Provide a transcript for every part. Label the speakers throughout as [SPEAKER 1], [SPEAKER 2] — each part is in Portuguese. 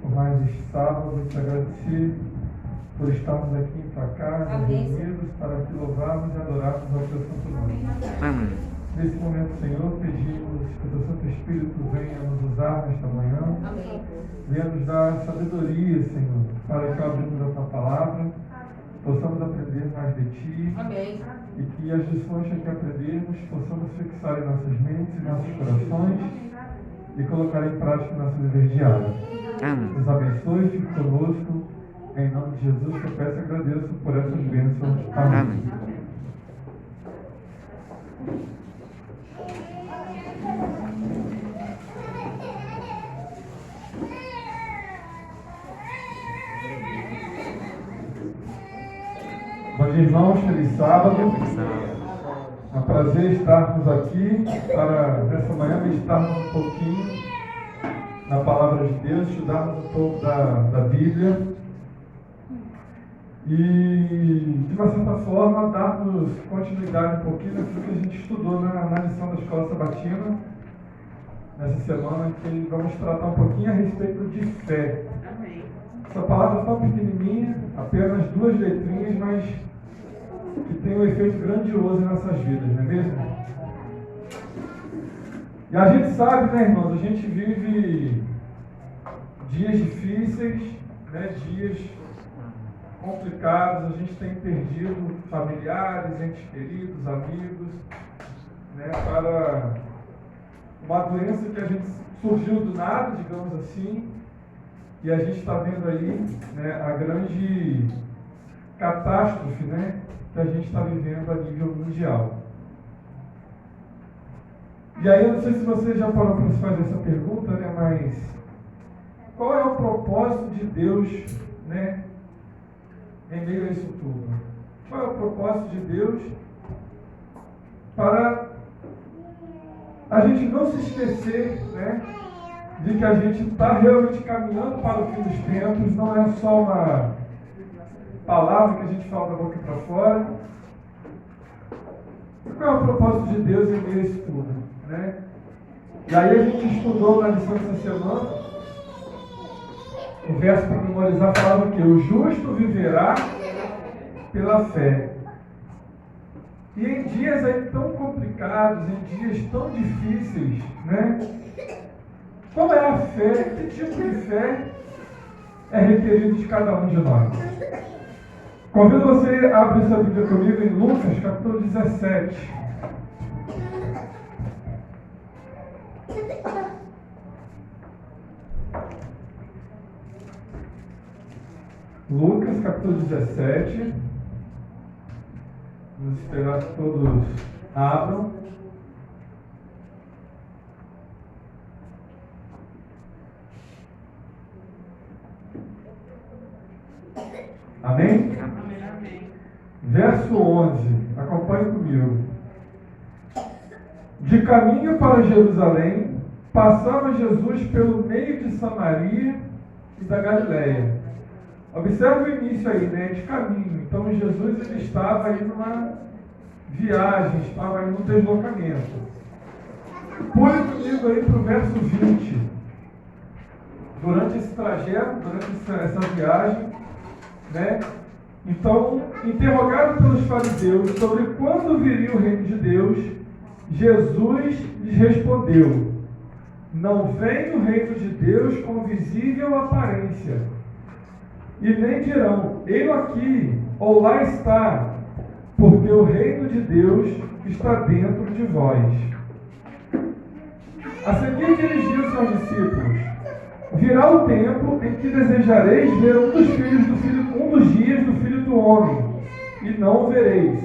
[SPEAKER 1] por mais este sábado, te agradecer por estarmos aqui em tua casa, reunidos para te louvarmos e adorarmos ao teu santo nome.
[SPEAKER 2] Amém.
[SPEAKER 1] Nesse momento, Senhor, pedimos que o teu Santo Espírito venha nos usar nesta manhã.
[SPEAKER 3] Amém.
[SPEAKER 1] Venha nos dar sabedoria, Senhor, para que ao abrirmos a tua palavra, possamos aprender mais de ti.
[SPEAKER 3] Amém.
[SPEAKER 1] E que as lições que aprendermos possamos fixar em nossas mentes e nossos corações e colocar em prática nosso dever diário.
[SPEAKER 2] Amém.
[SPEAKER 1] Nos abençoe, fique conosco. Em nome de Jesus, que eu peço e agradeço por essas bênçãos. Amém.
[SPEAKER 2] Amém.
[SPEAKER 1] Bom dia, irmãos. Feliz sábado. É um prazer estarmos aqui para, nessa manhã, meditarmos um pouquinho na Palavra de Deus, estudarmos um pouco da Bíblia e, de uma certa forma, darmos continuidade um pouquinho naquilo que a gente estudou na lição da Escola Sabatina, nessa semana, que vamos tratar um pouquinho a respeito de fé.
[SPEAKER 3] Amém.
[SPEAKER 1] Essa palavra é tão pequenininha, apenas 2 letrinhas, mas que tem um efeito grandioso em nossas vidas, não é mesmo? E a gente sabe, né, irmãos, a gente vive dias difíceis, né, dias complicados, a gente tem perdido familiares, entes queridos, amigos, né, para uma doença que a gente surgiu do nada, digamos assim, e a gente está vendo aí, né, a grande catástrofe, né, que a gente está vivendo a nível mundial. E aí, eu não sei se você já parou para se fazer essa pergunta, né, mas qual é o propósito de Deus, né, em meio a isso tudo? Qual é o propósito de Deus para a gente não se esquecer, né, de que a gente está realmente caminhando para o fim dos tempos, não é só uma palavra que a gente fala da boca para fora. Qual é o propósito de Deus em meio a isso tudo, né? E aí a gente estudou na lição dessa semana, o verso para memorizar falava que o justo viverá pela fé. E em dias aí tão complicados, em dias tão difíceis, né? Qual é a fé? Que tipo de fé é requerido de cada um de nós? Convido você a abrir sua Bíblia comigo em Lucas, capítulo 17. Lucas, capítulo 17. Vamos esperar que todos abram. Amém? Verso 11, acompanhe comigo. De caminho para Jerusalém, passava Jesus pelo meio de Samaria e da Galileia. Observe o início aí, né? De caminho. Então Jesus ele estava aí numa viagem, estava aí num deslocamento. Pule comigo aí para o verso 20. Durante esse trajeto, durante essa viagem, né? Então, interrogado pelos fariseus sobre quando viria o reino de Deus, Jesus lhes respondeu: não vem o reino de Deus com visível aparência, e nem dirão, ei-lo aqui, ou lá está, porque o reino de Deus está dentro de vós. A seguir dirigiu-se aos discípulos: virá o tempo em que desejareis ver um dos dias do Filho do Homem, e não o vereis.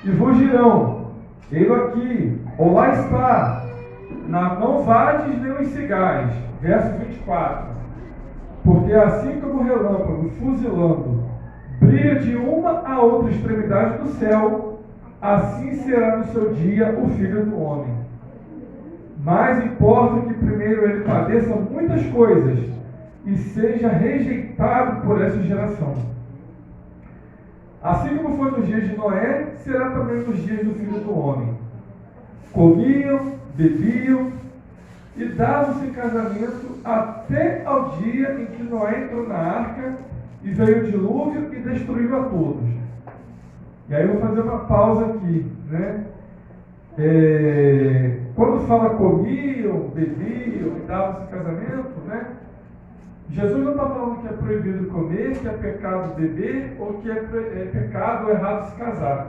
[SPEAKER 1] E vos dirão, ei-lo aqui, ou lá está, não vades nem os sigais. Verso 24. Porque assim como o relâmpago fuzilando brilha de uma a outra extremidade do céu, assim será no seu dia o Filho do Homem. Mas importa que primeiro ele padeça muitas coisas e seja rejeitado por essa geração. Assim como foi nos dias de Noé, será também nos dias do Filho do Homem. Comiam, bebiam e davam-se em casamento até ao dia em que Noé entrou na arca e veio o dilúvio e destruiu a todos. E aí eu vou fazer uma pausa aqui, né? Quando fala comiam, bebiam e davam-se casamento, né? Jesus não está falando que é proibido comer, que é pecado beber ou que é pecado ou errado se casar.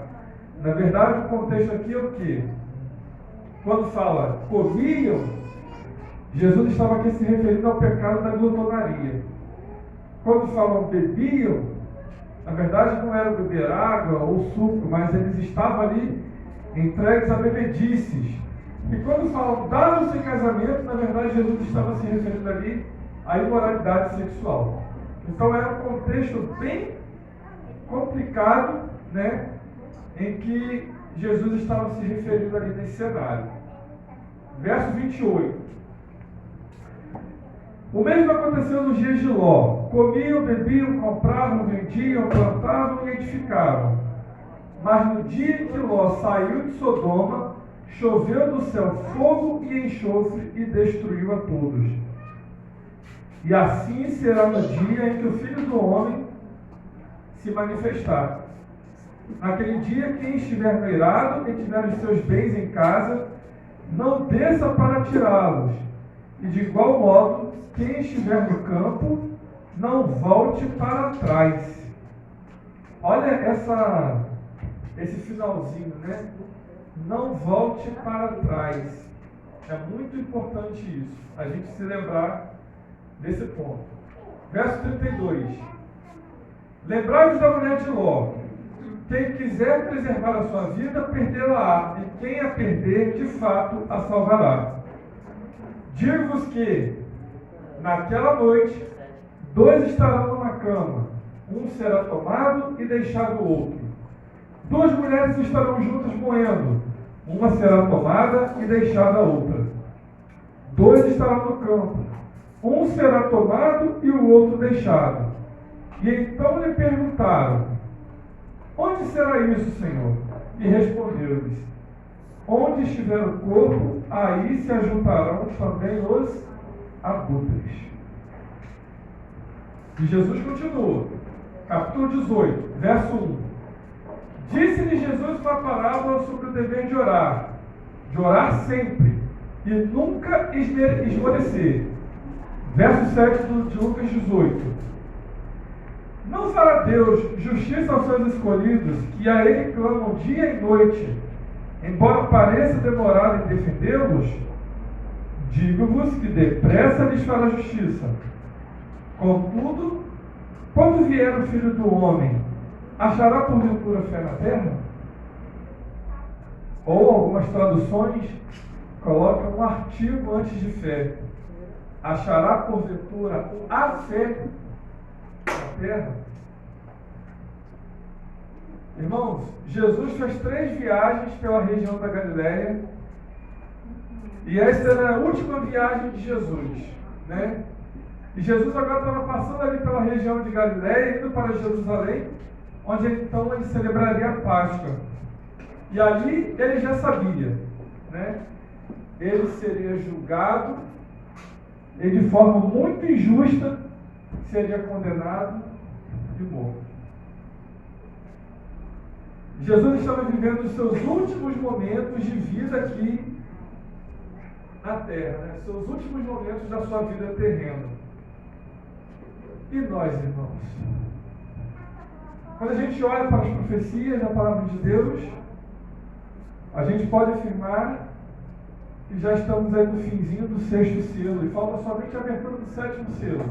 [SPEAKER 1] Na verdade, o contexto aqui é o quê? Quando fala comiam, Jesus estava aqui se referindo ao pecado da glutonaria. Quando falam bebiam, na verdade não era beber água ou suco, mas eles estavam ali entregues a bebedices. E quando falam davam-se em casamento, na verdade Jesus estava se referindo ali à imoralidade sexual. Então era um contexto bem complicado, né, em que Jesus estava se referindo ali nesse cenário. Verso 28. O mesmo aconteceu nos dias de Ló. Comiam, bebiam, compravam, vendiam, plantavam e edificavam. Mas no dia em que Ló saiu de Sodoma, choveu do céu fogo e enxofre e destruiu a todos. E assim será no dia em que o Filho do Homem se manifestar. Naquele dia, quem estiver noirado e tiver os seus bens em casa, não desça para tirá-los. E de igual modo, quem estiver no campo, não volte para trás. Olha esse finalzinho, né? Não volte para trás. É muito importante isso, a gente se lembrar desse ponto. Verso 32. Lembrai-vos da mulher de Ló. Quem quiser preservar a sua vida, perdê-la-á, e quem a perder, de fato, a salvará. Digo-vos que, naquela noite, 2 estarão numa cama, um será tomado e deixado o outro. 2 mulheres estarão juntas moendo, uma será tomada e deixada a outra. 2 estarão no campo, um será tomado e o outro deixado. E então lhe perguntaram: onde será isso, Senhor? E respondeu-lhes: onde estiver o corpo, aí se ajuntarão também os abutres. E Jesus continua, capítulo 18, verso 1. Disse-lhe Jesus uma parábola sobre o dever de orar sempre, e nunca esmorecer. Verso 7 de Lucas 18. Não fará Deus justiça aos seus escolhidos, que a Ele clamam dia e noite, embora pareça demorado em defendê-los? Digo-vos que depressa lhes fará justiça. Contudo, quando vier o Filho do Homem, achará porventura fé na terra? Ou algumas traduções colocam um artigo antes de fé. Achará porventura a fé na terra? Irmãos, Jesus fez 3 viagens pela região da Galileia, e essa era a última viagem de Jesus, né? E Jesus agora estava passando ali pela região de Galileia, indo para Jerusalém, onde então ele celebraria a Páscoa. E ali ele já sabia, né? Ele seria julgado, e de forma muito injusta seria condenado e morto. Jesus estava vivendo os seus últimos momentos de vida aqui na terra, né? Seus últimos momentos da sua vida terrena. E nós, irmãos? Quando a gente olha para as profecias da palavra de Deus, a gente pode afirmar que já estamos aí no finzinho do 6º selo, e falta somente a abertura do 7º selo.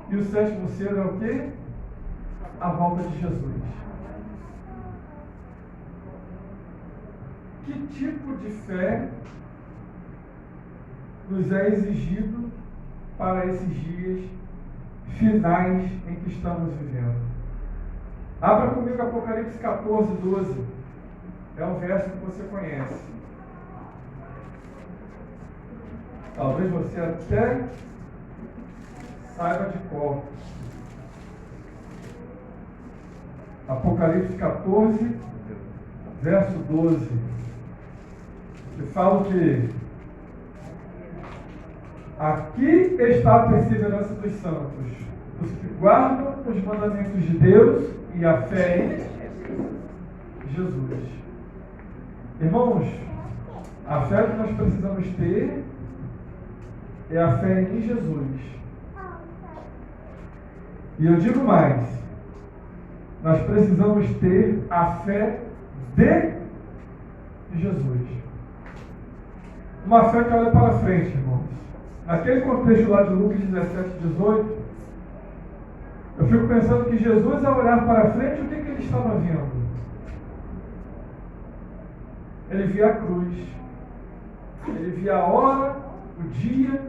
[SPEAKER 1] E o 7º selo é o quê? A volta de Jesus. Que tipo de fé nos é exigido para esses dias finais em que estamos vivendo? Abra comigo Apocalipse 14, 12. É um verso que você conhece. Talvez você até saiba de cor. Apocalipse 14, verso 12. Que fala o quê? Aqui está a perseverança dos santos, os que guardam os mandamentos de Deus e a fé em Jesus. Irmãos, a fé que nós precisamos ter é a fé em Jesus. E eu digo mais, nós precisamos ter a fé de Jesus. Uma fé que olha para frente, irmãos. Naquele contexto lá de Lucas 17, 18, eu fico pensando que Jesus, ao olhar para frente, o que ele estava vendo? Ele via a cruz, ele via a hora, o dia,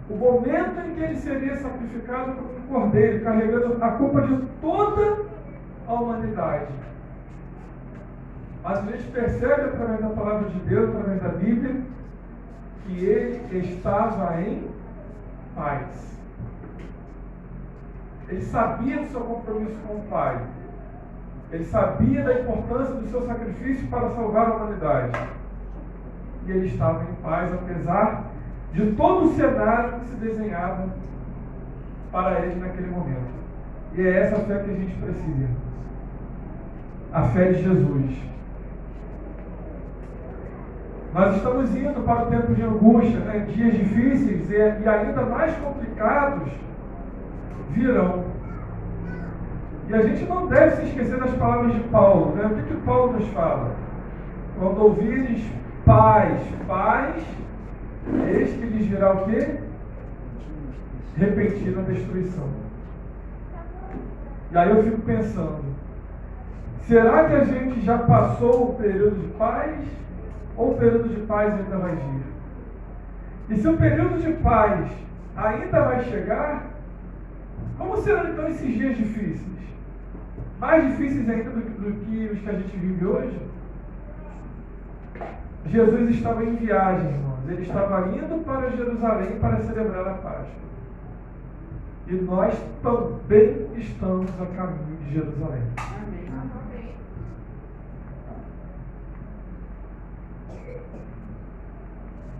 [SPEAKER 1] o momento em que ele seria sacrificado como um cordeiro, carregando a culpa de toda a humanidade. Mas a gente percebe através da palavra de Deus, através da Bíblia, que ele estava em paz. Ele sabia do seu compromisso com o Pai. Ele sabia da importância do seu sacrifício para salvar a humanidade. E ele estava em paz, apesar de todo o cenário que se desenhava para ele naquele momento. E é essa fé que a gente precisa. A fé de Jesus. Nós estamos indo para o tempo de angústia, né? Dias difíceis e ainda mais complicados virão. E a gente não deve se esquecer das palavras de Paulo, né? O que Paulo nos fala? Quando ouvires paz, eis que lhes virá o quê? Repentina destruição. E aí eu fico pensando, será que a gente já passou o período de paz? Ou o período de paz ainda vai vir? E se o período de paz ainda vai chegar, como serão então esses dias difíceis? Mais difíceis ainda do que os que a gente vive hoje? Jesus estava em viagem, irmãos. Ele estava indo para Jerusalém para celebrar a Páscoa. E nós também estamos a caminho de Jerusalém.
[SPEAKER 2] Amém.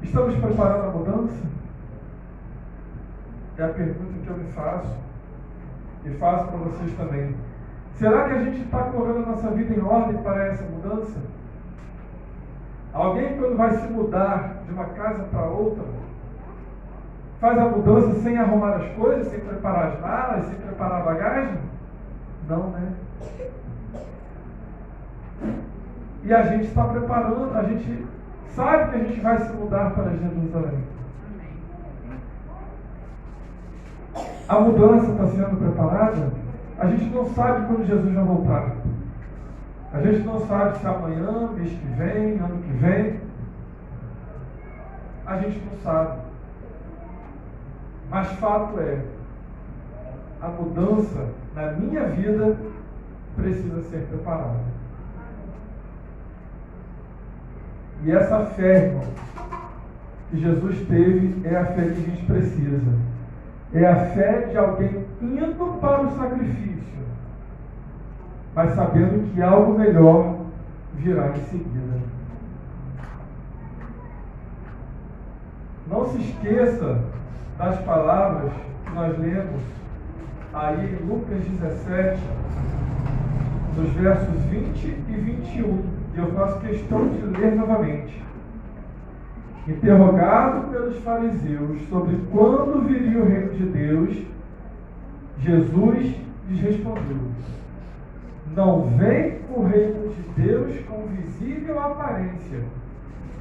[SPEAKER 1] Estamos preparando a mudança? É a pergunta que eu me faço e faço para vocês também. Será que a gente está colocando a nossa vida em ordem para essa mudança? Alguém, quando vai se mudar de uma casa para outra, faz a mudança sem arrumar as coisas, sem preparar as malas, sem preparar a bagagem? Não, né? E a gente está preparando, a gente sabe que a gente vai se mudar para Jerusalém. A mudança está sendo preparada? A gente não sabe quando Jesus vai voltar. A gente não sabe se amanhã, mês que vem, ano que vem. A gente não sabe. Mas fato é, a mudança na minha vida precisa ser preparada. E essa fé, irmão, que Jesus teve é a fé que a gente precisa. É a fé de alguém indo para o sacrifício, mas sabendo que algo melhor virá em seguida. Não se esqueça das palavras que nós lemos aí em Lucas 17, nos versos 20 e 21. E eu faço questão de ler novamente. Interrogado pelos fariseus sobre quando viria o reino de Deus, Jesus lhes respondeu: não vem o reino de Deus com visível aparência,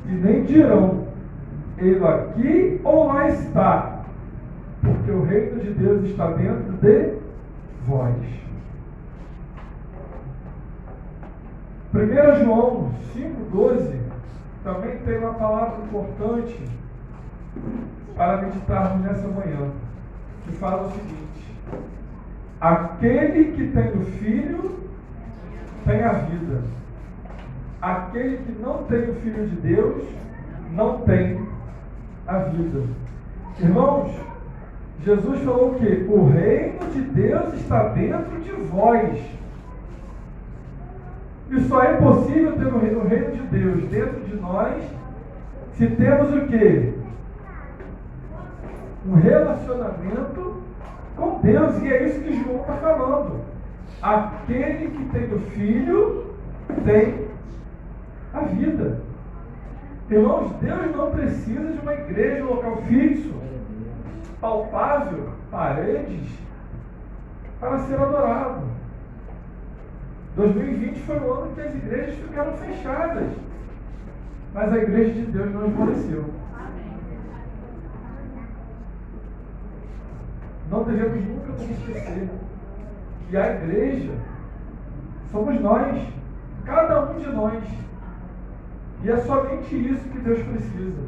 [SPEAKER 1] e nem dirão, ele aqui ou lá está, porque o reino de Deus está dentro de vós. 1 João 5,12 também tem uma palavra importante para meditarmos nessa manhã, que fala o seguinte: aquele que tem o Filho tem a vida. Aquele que não tem o Filho de Deus não tem a vida. Irmãos, Jesus falou o quê? O reino de Deus está dentro de vós. E só é possível ter o reino de Deus dentro de nós se temos o quê? um relacionamento com Deus. E é isso que João está falando. Aquele que tem o Filho tem a vida. Irmãos, Deus não precisa de uma igreja, um local fixo, palpável, paredes, para ser adorado. 2020 foi o ano que as igrejas ficaram fechadas, mas a igreja de Deus não esmoreceu. Não devemos nunca nos esquecer que a igreja somos nós, cada um de nós. E é somente isso que Deus precisa,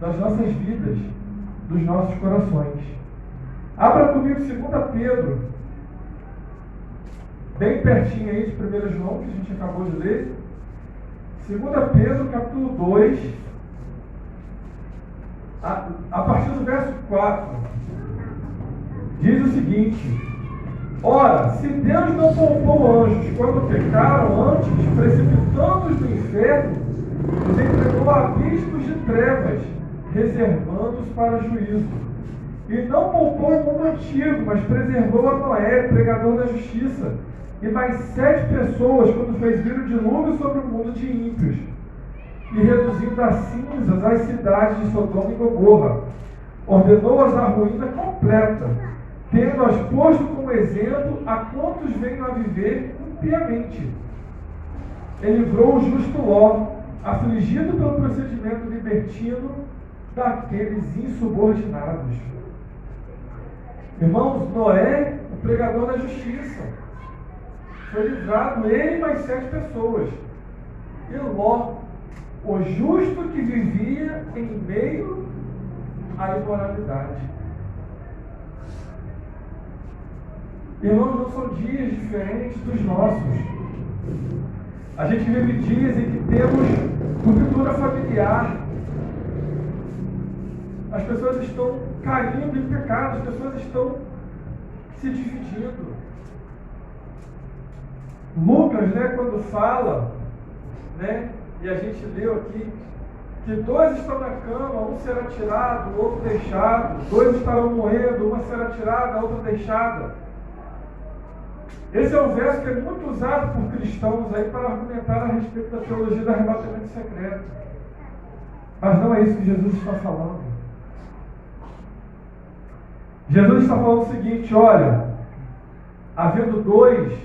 [SPEAKER 1] das nossas vidas, dos nossos corações. Abra comigo 2 Pedro, bem pertinho aí de 1 João, que a gente acabou de ler. 2 Pedro, capítulo 2, a partir do verso 4, diz o seguinte: ora, se Deus não poupou anjos quando pecaram, antes, precipitando-os no inferno, os entregou a abismos de trevas, reservando-os para juízo. E não poupou o mundo antigo, mas preservou a Noé, pregador da justiça, e mais 7 pessoas, quando fez vir o dilúvio sobre o mundo de ímpios, e reduzindo a cinzas as cidades de Sodoma e Gomorra, ordenou-as à ruína completa, tendo-as posto como exemplo a quantos venham a viver impiamente. Ele livrou o justo Ló, afligido pelo procedimento libertino daqueles insubordinados. Irmãos, Noé, o pregador da justiça, foi livrado, ele e mais 7 pessoas. E Ló, o justo que vivia em meio à imoralidade. Irmãos, não são dias diferentes dos nossos. A gente vive dias em que temos ruptura familiar. As pessoas estão caindo em pecado, as pessoas estão se dividindo. Lucas, quando fala, e a gente leu aqui, que 2 estão na cama, um será tirado, o outro deixado, 2 estarão moendo, uma será tirada, a outra deixada. Esse é um verso que é muito usado por cristãos aí para argumentar a respeito da teologia do arrebatamento secreto. Mas não é isso que Jesus está falando. Jesus está falando o seguinte: olha, havendo 2,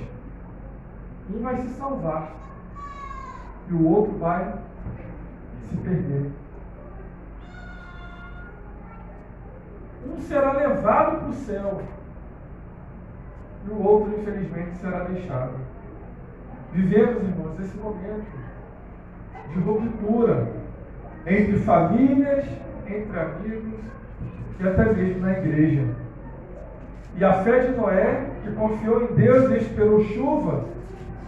[SPEAKER 1] um vai se salvar e o outro vai se perder. Um será levado para o céu e o outro, infelizmente, será deixado. Vivemos, irmãos, esse momento de ruptura entre famílias, entre amigos e até mesmo na igreja. E a fé de Noé, que confiou em Deus e esperou chuva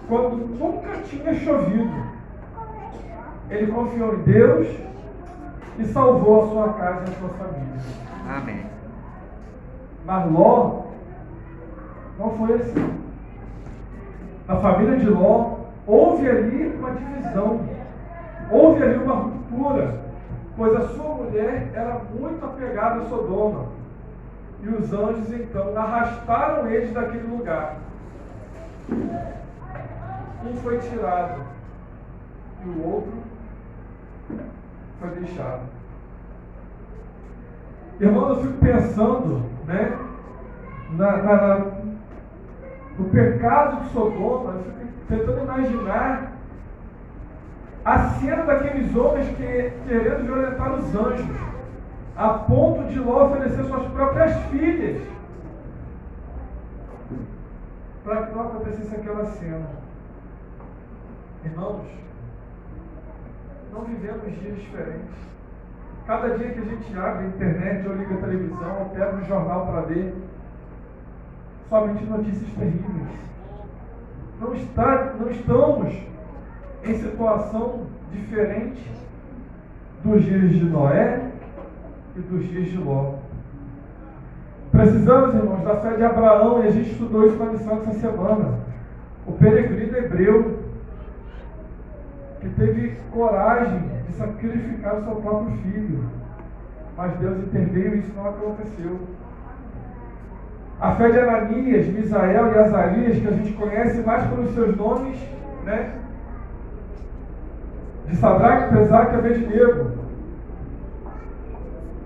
[SPEAKER 1] quando nunca tinha chovido, ele confiou em Deus e salvou a sua casa e a sua família.
[SPEAKER 2] Amém.
[SPEAKER 1] Mas Ló não foi assim. Na família de Ló, houve ali uma divisão, houve ali uma ruptura, pois a sua mulher era muito apegada a Sodoma. E os anjos, então, arrastaram eles daquele lugar. Um foi tirado e o outro foi deixado. Irmão, eu fico pensando, no pecado de Sodoma. Eu fico tentando imaginar a cena daqueles homens querendo violentar os anjos, a ponto de Ló oferecer suas próprias filhas para que não acontecesse aquela cena. Irmãos, não vivemos dias diferentes. Cada dia que a gente abre a internet ou liga a televisão ou pega um jornal para ler, somente notícias terríveis. Não estamos em situação diferente dos dias de Noé e dos dias de Ló. Precisamos, irmãos, da fé de Abraão, e a gente estudou isso na lição essa semana. O peregrino hebreu que teve coragem de sacrificar o seu próprio filho. mas Deus interveio e isso não aconteceu. A fé de Ananias, Misael e Azarias, que a gente conhece mais pelos seus nomes, né? De Sadraque, Mesaque e Abednego.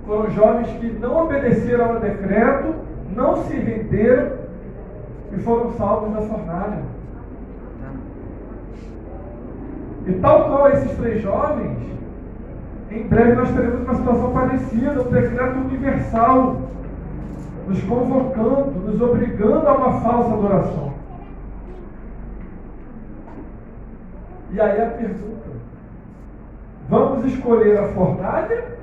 [SPEAKER 1] Foram jovens que não obedeceram ao decreto, não se renderam e foram salvos da fornalha. E tal qual esses 3 jovens, em breve nós teremos uma situação parecida, um decreto universal, nos convocando, nos obrigando a uma falsa adoração. E aí a pergunta: vamos escolher a fornalha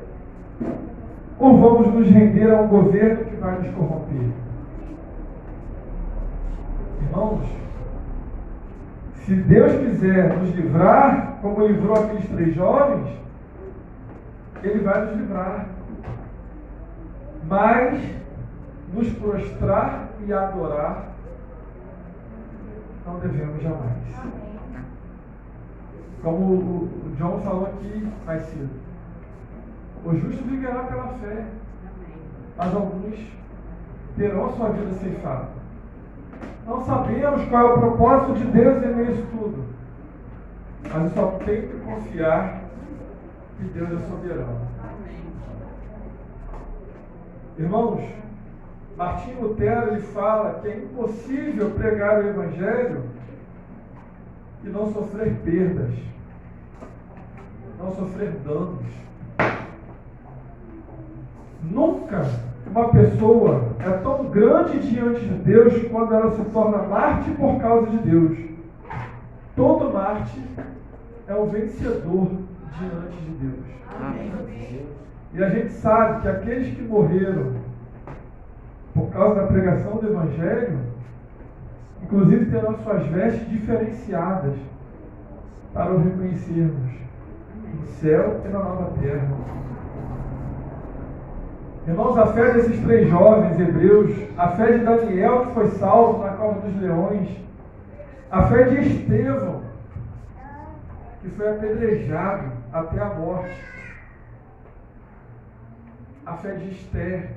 [SPEAKER 1] ou vamos nos render a um governo que vai nos corromper? Irmãos, se Deus quiser nos livrar, como livrou aqueles 3 jovens, Ele vai nos livrar. Mas nos prostrar e adorar não devemos jamais. Como o John falou aqui mais cedo, o justo viverá pela fé, mas alguns terão sua vida ceifada. Não sabemos qual é o propósito de Deus em meio a isso tudo, mas eu só tenho que confiar que Deus é soberano. Irmãos, Martinho Lutero, ele fala que é impossível pregar o Evangelho e não sofrer perdas, não sofrer danos. Nunca uma pessoa é tão grande diante de Deus quando ela se torna mártir por causa de Deus. Todo mártir é um vencedor diante de Deus. Amém. E a gente sabe que aqueles que morreram por causa da pregação do Evangelho, inclusive terão suas vestes diferenciadas para o reconhecermos no céu e na nova terra. Irmãos, a fé desses 3 jovens hebreus, a fé de Daniel, que foi salvo na cova dos leões, a fé de Estevão, que foi apedrejado até a morte, a fé de Esther,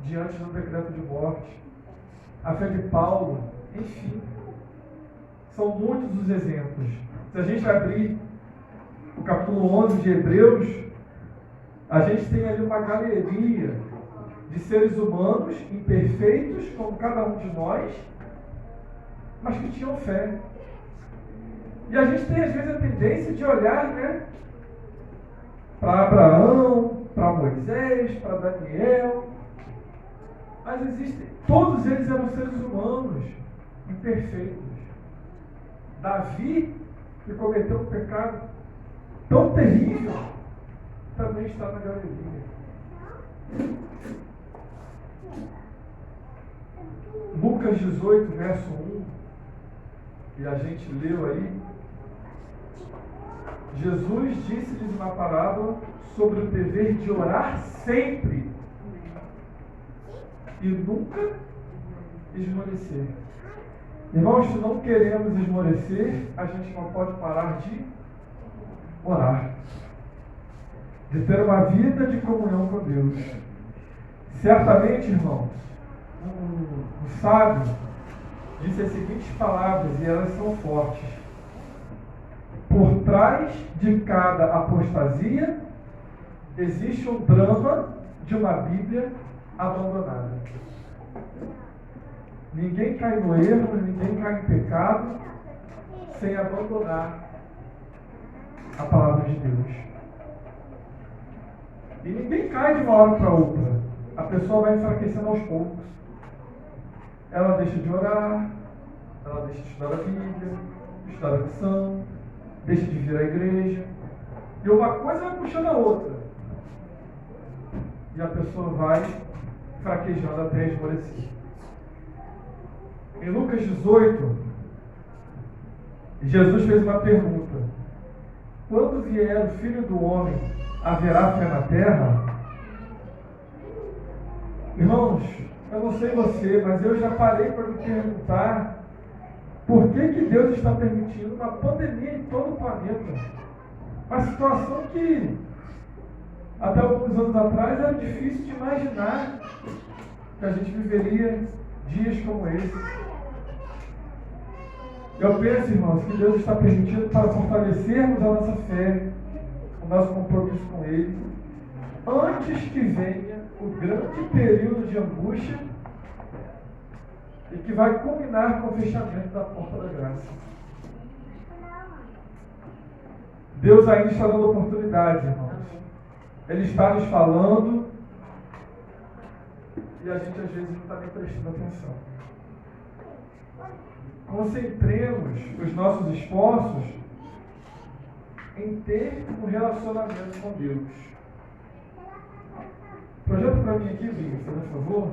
[SPEAKER 1] diante do decreto de morte, a fé de Paulo, enfim, são muitos os exemplos. Se a gente abrir o capítulo 11 de Hebreus, a gente tem ali uma galeria de seres humanos imperfeitos, como cada um de nós, mas que tinham fé. E a gente tem às vezes a tendência de olhar, né, para Abraão, para Moisés, para Daniel, mas existem, todos eles eram seres humanos imperfeitos. Davi, que cometeu um pecado tão terrível, também está na galeria. Lucas 18, verso 1, que a gente leu aí, Jesus disse-lhes uma parábola sobre o dever de orar sempre e nunca esmorecer. Irmãos, se não queremos esmorecer, a gente não pode parar de orar, de ter uma vida de comunhão com Deus. Certamente, irmãos, o sábio disse as seguintes palavras, e elas são fortes: por trás de cada apostasia existe um drama de uma Bíblia abandonada. Ninguém cai no erro, ninguém cai em pecado sem abandonar a palavra de Deus. E ninguém cai de uma hora para outra. A pessoa vai enfraquecendo aos poucos. Ela deixa de orar, ela deixa de estudar a Bíblia, estudar a lição, deixa de vir à igreja. E uma coisa vai puxando a outra. E a pessoa vai fraquejando até esmorecer. Em Lucas 18, Jesus fez uma pergunta: quando vier o Filho do Homem, haverá fé na terra? Irmãos, eu não sei você, mas eu já parei para me perguntar por que Deus está permitindo uma pandemia em todo o planeta. Uma situação que Até alguns anos atrás era difícil de imaginar que a gente viveria dias como esse. Eu penso, irmãos, que Deus está permitindo para fortalecermos a nossa fé, o nosso compromisso com Ele, antes que venha o grande período de angústia e que vai culminar com o fechamento da porta da graça. Deus ainda está dando oportunidade, irmãos. Ele está nos falando e a gente às vezes não está nem prestando atenção. Concentremos os nossos esforços em ter um relacionamento com Deus. Projeta para mim aqui, Vinho, por favor.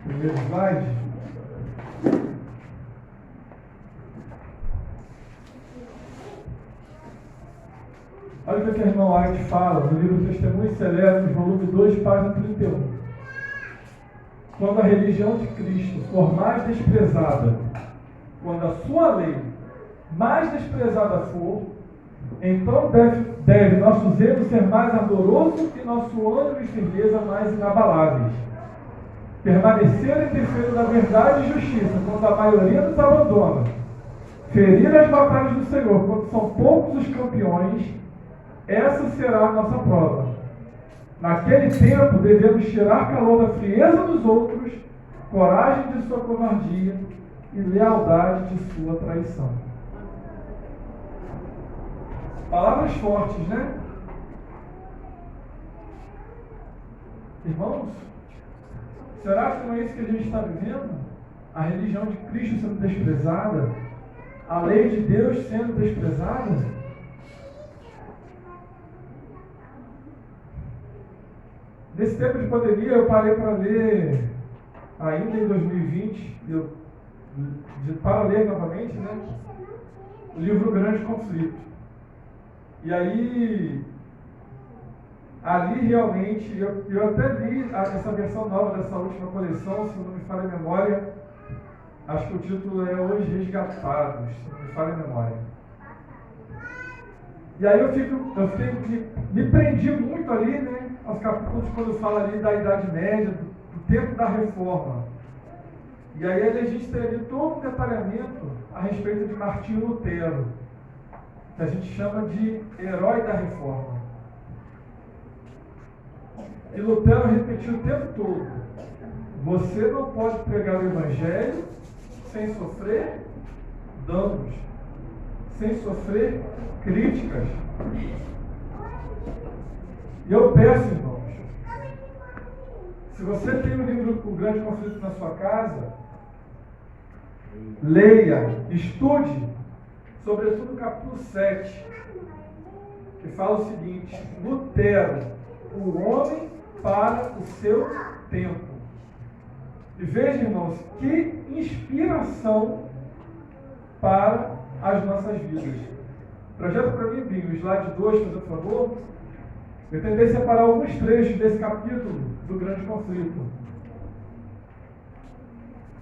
[SPEAKER 1] Primeiro slide. Olha o que a irmã White fala no livro Testemunhos Celeros, volume 2, página 31. Quando a religião de Cristo for mais desprezada, quando a sua lei mais desprezada for, então deve nosso zelo ser mais ardoroso e nosso ânimo e firmeza mais inabaláveis. Permanecer em defesa da verdade e justiça, quando a maioria nos abandona. Ferir as batalhas do Senhor, quando são poucos os campeões, essa será a nossa prova. Naquele tempo, devemos tirar calor da frieza dos outros, coragem de sua covardia e lealdade de sua traição. Palavras fortes, né? Irmãos, será que não é isso que a gente está vivendo? A religião de Cristo sendo desprezada? A lei de Deus sendo desprezada? Nesse tempo de pandemia, eu parei para ler, ainda em 2020, para ler novamente, né, o livro Grande Conflito. E aí, ali realmente, eu até li essa versão nova dessa última coleção, se não me falha a memória, acho que o título é Os Resgatados, se não me falha a memória. E aí me prendi muito ali, né, aos capítulos quando fala ali da Idade Média, do tempo da Reforma. E aí a gente tem ali todo um detalhamento a respeito de Martinho Lutero, que a gente chama de herói da Reforma. E Lutero repetiu o tempo todo: você não pode pregar o Evangelho sem sofrer danos, sem sofrer críticas. E eu peço, irmãos, se você tem o livro O Grande Conflito na sua casa, leia, estude, sobretudo o capítulo 7, que fala o seguinte: Lutero, o homem para o seu tempo. E veja, irmãos, que inspiração para as nossas vidas. Projeta para mim, Binho, o slide 2, por favor. Eu tentei separar alguns trechos desse capítulo do Grande Conflito.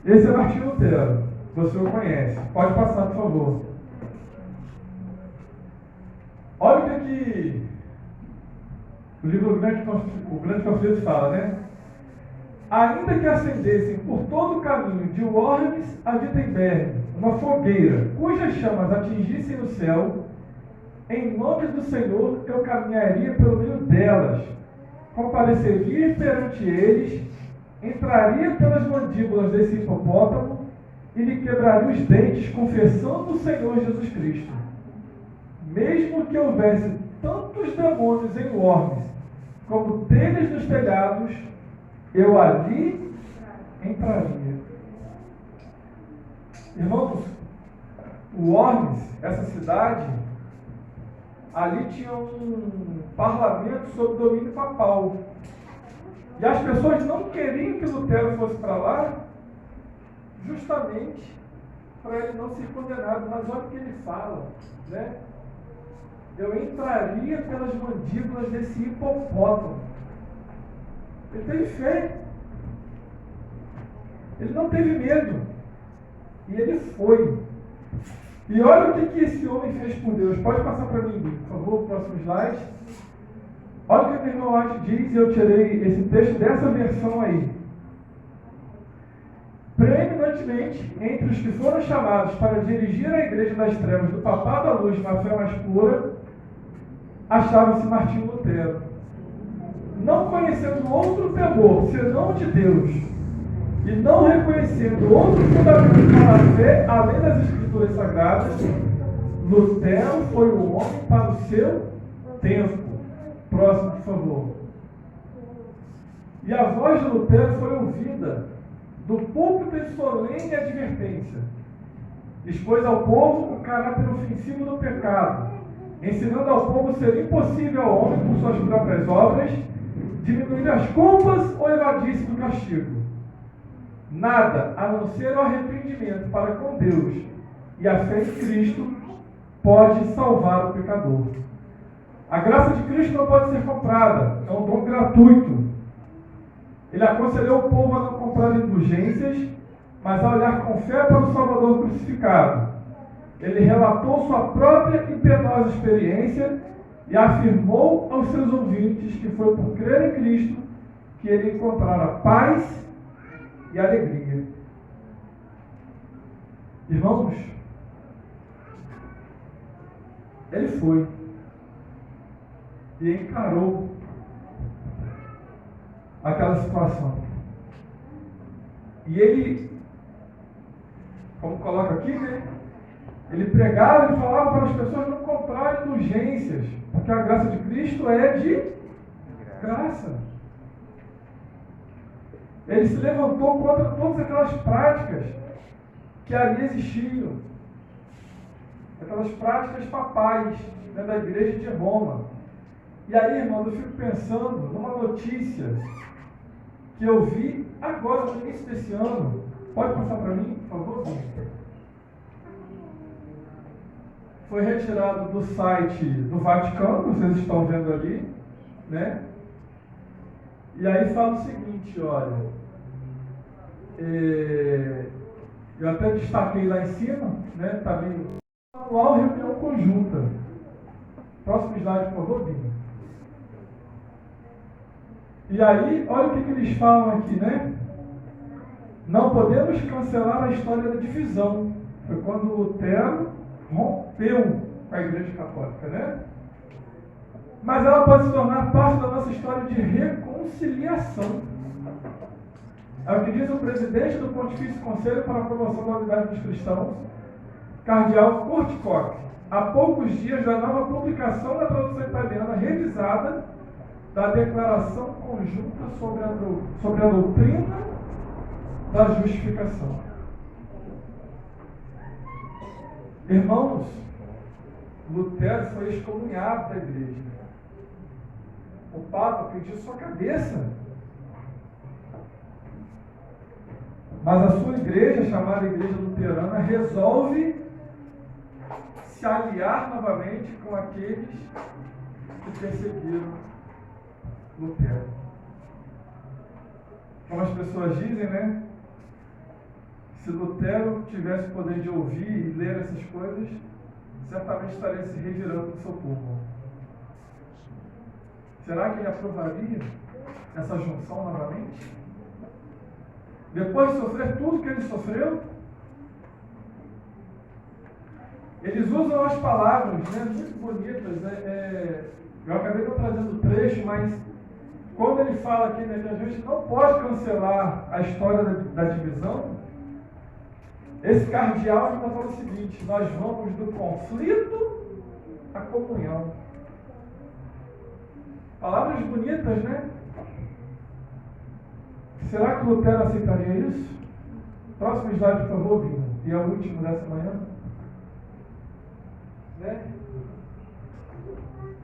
[SPEAKER 1] Esse é Martinho Lutero, você o conhece. Pode passar, por favor. Olha o que o livro O Grande Conflito fala, né? Ainda que acendessem por todo o caminho de Worms a Wittenberg uma fogueira cujas chamas atingissem o céu, em nome do Senhor eu caminharia pelo meio delas, compareceria perante eles, entraria pelas mandíbulas desse hipopótamo e lhe quebraria os dentes, confessando o Senhor Jesus Cristo. Mesmo que houvesse tantos demônios em Worms como telhas nos telhados, eu ali entraria. Irmãos, Worms, essa cidade, ali tinha um parlamento sob domínio papal. E as pessoas não queriam que Lutero fosse para lá, justamente para ele não ser condenado. Mas olha o que ele fala, né? Eu entraria pelas mandíbulas desse hipopótamo. Ele teve fé. Ele não teve medo. E ele foi. E olha o que esse homem fez por Deus. Pode passar para mim, por favor, o próximo slide. Olha o que o irmão White diz, e eu tirei esse texto dessa versão aí. Preeminentemente, entre os que foram chamados para dirigir a igreja das trevas do papado à luz na fé mais pura, achava-se Martinho Lutero. Não conhecendo outro temor, senão o de Deus, e não reconhecendo outro fundamento para a fé, além das Escrituras Sagradas, Lutero foi o homem para o seu tempo. Próximo, por favor. E a voz de Lutero foi ouvida do púlpito em solene advertência. Expôs ao povo o caráter ofensivo do pecado, ensinando ao povo ser impossível ao homem, por suas próprias obras, diminuir as culpas ou evadir-se do castigo. Nada, a não ser o arrependimento para com Deus e a fé em Cristo, pode salvar o pecador. A graça de Cristo não pode ser comprada, é um dom gratuito. Ele aconselhou o povo a não comprar indulgências, mas a olhar com fé para o Salvador crucificado. Ele relatou sua própria e penosa experiência e afirmou aos seus ouvintes que foi por crer em Cristo que ele encontrara paz e alegria. Irmãos, ele foi e encarou aquela situação. E ele, como coloca aqui, né? Ele pregava e falava para as pessoas não comprarem indulgências, porque a graça de Cristo é de graça. Ele se levantou contra todas aquelas práticas que ali existiam, aquelas práticas papais, né, da igreja de Roma. E aí, irmão, eu fico pensando numa notícia que eu vi agora no início desse ano. Pode passar para mim, por favor? Foi retirado do site do Vaticano, vocês estão vendo ali, né? E aí fala o seguinte, olha, eu até destaquei lá em cima, né? Tá bem, anual reunião conjunta. Próximo slide, por favor, Binho. E aí, olha o que eles falam aqui, né? Não podemos cancelar a história da divisão. Foi quando Lutero rompeu com a Igreja Católica, né? Mas ela pode se tornar parte da nossa história de reconciliação. É o que diz o presidente do Pontifício Conselho para a Promoção da Unidade dos Cristãos, Cardeal Kurt Koch, há poucos dias da nova publicação da tradução italiana revisada da Declaração Conjunta sobre a Doutrina da Justificação. Irmãos, Lutero foi excomunhado da igreja. O Papa pediu sua cabeça. Mas a sua igreja, chamada Igreja Luterana, resolve se aliar novamente com aqueles que perseguiram Lutero. Como as pessoas dizem, né? Se Lutero tivesse o poder de ouvir e ler essas coisas, certamente estaria se revirando no seu túmulo. Será que ele aprovaria essa junção novamente? Depois de sofrer tudo que ele sofreu, eles usam as palavras, né, muito bonitas. Eu acabei não trazendo o trecho, mas quando ele fala aqui, né, que a gente não pode cancelar a história da divisão, esse cardeal está falando o seguinte: nós vamos do conflito à comunhão. Palavras bonitas, né? Será que Lutero aceitaria isso? Próximo slide, por favor, Binho. E é o último dessa manhã. Né?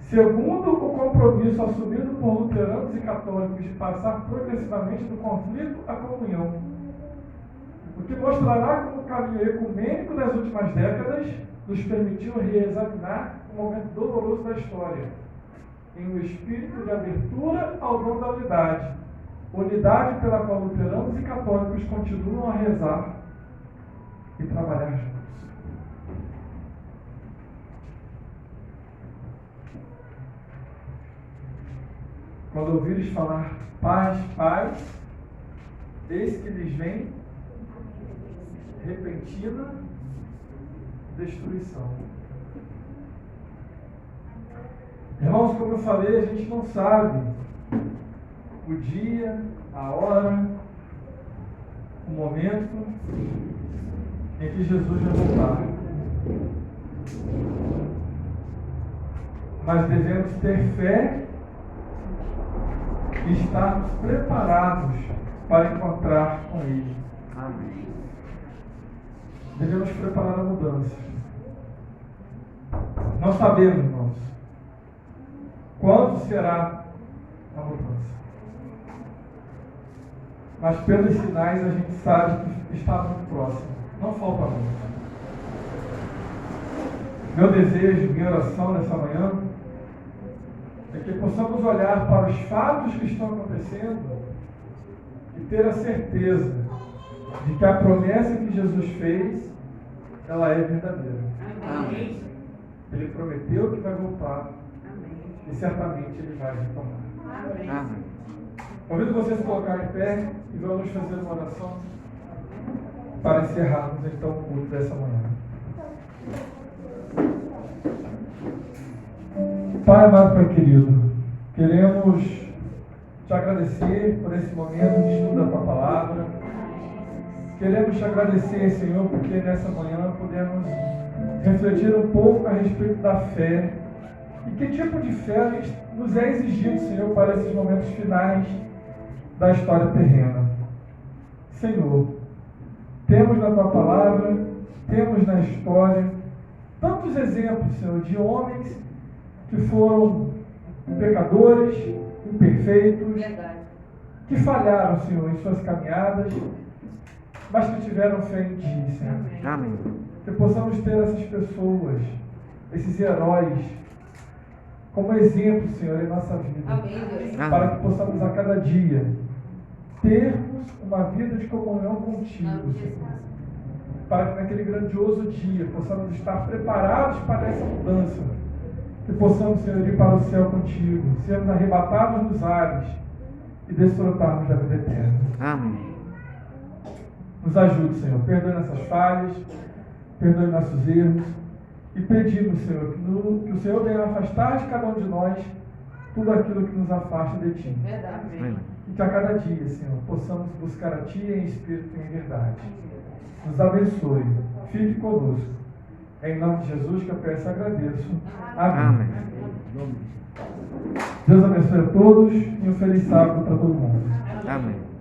[SPEAKER 1] Segundo o compromisso assumido por luteranos e católicos de passar progressivamente do conflito à comunhão, o que mostrará como o caminho ecumênico das últimas décadas nos permitiu reexaminar um momento doloroso da história, em um espírito de abertura ao dom da unidade pela qual luteranos e católicos continuam a rezar e trabalhar juntos. quando ouvires falar paz, paz, eis que lhes vem repentina destruição. Irmãos, como eu falei, a gente não sabe o dia, a hora, o momento em que Jesus vai voltar. Mas devemos ter fé e estarmos preparados para encontrar com Ele.
[SPEAKER 2] Amém.
[SPEAKER 1] Devemos preparar a mudança. Não sabemos, irmãos, quando será a mudança. Mas pelos sinais a gente sabe que está muito próximo. Não falta muito. Meu desejo, minha oração nessa manhã é que possamos olhar para os fatos que estão acontecendo e ter a certeza de que a promessa que Jesus fez, ela é verdadeira.
[SPEAKER 2] Amém.
[SPEAKER 1] Ele prometeu que vai voltar.
[SPEAKER 3] Amém.
[SPEAKER 1] E certamente Ele vai retornar.
[SPEAKER 3] Amém.
[SPEAKER 2] Amém.
[SPEAKER 1] Convido vocês a colocar em pé e vamos fazer uma oração para encerrarmos então o culto dessa manhã. Pai amado, Pai querido, queremos te agradecer por esse momento de estudo da Tua Palavra. Queremos te agradecer, Senhor, porque nessa manhã podemos refletir um pouco a respeito da fé e que tipo de fé nos é exigido, Senhor, para esses momentos finais da história terrena. Senhor, temos na Tua Palavra, temos na história tantos exemplos, Senhor, de homens que foram pecadores, imperfeitos,
[SPEAKER 3] Verdade.
[SPEAKER 1] que falharam, Senhor, em suas caminhadas, mas que tiveram fé em Ti, Senhor.
[SPEAKER 3] Amém.
[SPEAKER 2] Amém.
[SPEAKER 1] Que possamos ter essas pessoas, esses heróis, como exemplo, Senhor, em nossa vida.
[SPEAKER 3] Amém, Deus.
[SPEAKER 1] Para que possamos a cada dia termos uma vida de comunhão contigo,
[SPEAKER 3] Amém,
[SPEAKER 1] Senhor.
[SPEAKER 3] Jesus.
[SPEAKER 1] Para que naquele grandioso dia possamos estar preparados para essa mudança. Que possamos, Senhor, ir para o céu contigo, sermos arrebatados nos ares e desfrutarmos da vida eterna.
[SPEAKER 2] Amém.
[SPEAKER 1] Nos ajude, Senhor, perdoe nossas falhas, perdoe nossos erros e pedimos, Senhor, que o Senhor venha afastar de cada um de nós tudo aquilo que nos afasta de Ti.
[SPEAKER 3] Verdade.
[SPEAKER 2] Amém.
[SPEAKER 1] E que a cada dia, Senhor, possamos buscar a Ti em espírito e em verdade. Nos abençoe, fique conosco. É em nome de Jesus que eu peço e agradeço. Amém.
[SPEAKER 2] Amém.
[SPEAKER 1] Deus abençoe a todos e um feliz sábado para todo mundo.
[SPEAKER 2] Amém.